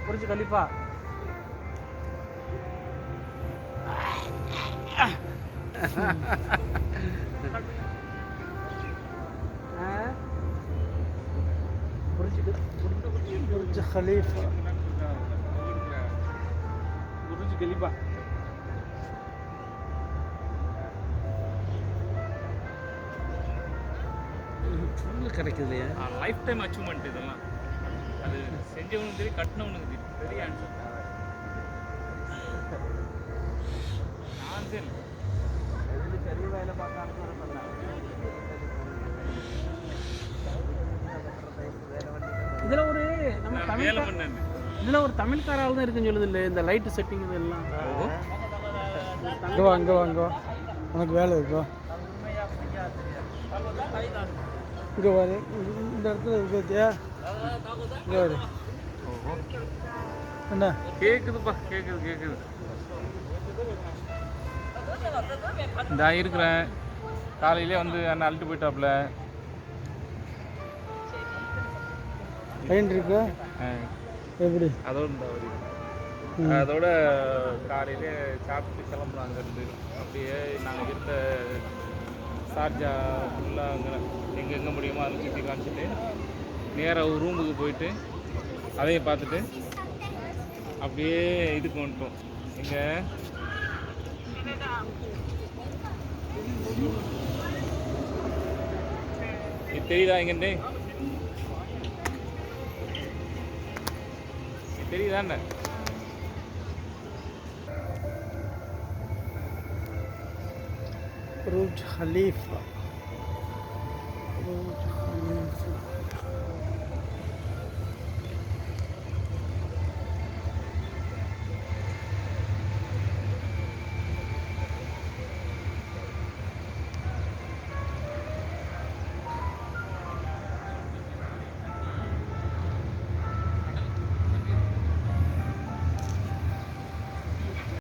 புரிஞ்சு கலிப்பா புரிஞ்சு கலீஃபா புரிஞ்சு கலிப்பா கிடைக்குது இல்லையா? லைஃப் டைம் அச்சீவ்மெண்ட் இதெல்லாம். அது செஞ்சவனுக்கு தெரியும், கட்டினவனுக்கு தெரியும். பெரிய ஆன்சர். ஆன்சர் பெரிய வேலை பார்க்க இதில் ஒரு நம்ம தமிழ் இதில் ஒரு தமிழ்காரால் தான் இருக்குன்னு சொல்லுது இல்லை இந்த லைட்டு செட்டிங் இதெல்லாம். இங்கே வாங்க உனக்கு வேலை இருக்கோ இங்கே வாரு இந்த இடத்துல இருக்கியா இங்கே வாரு என்ன கேட்குதுப்பா கேட்குது இந்த இருக்கிறேன். காலையிலே வந்து அண்ணன் அழுட்டு போயிட்டாப்புல. லைன் இருக்கா எப்படி அதோட காலையிலே சாப்பிட்டு கிளம்புறோம் அங்கேருந்து. அப்படியே நாங்கள் இருந்த ஷார்ஜா ஃபுல்லாக அங்கே எங்கெங்கே முடியுமோ அதை சுற்றி காமிச்சிட்டு நேராக ஒரு ரூமுக்கு போயிட்டு அதையும் பார்த்துட்டு அப்படியே இதுக்கு வந்துட்டோம். எங்கே இது தெரியுதா? எங்கேண்டே தெரியுதாண்ணே? புர்ஜ் கலீஃபா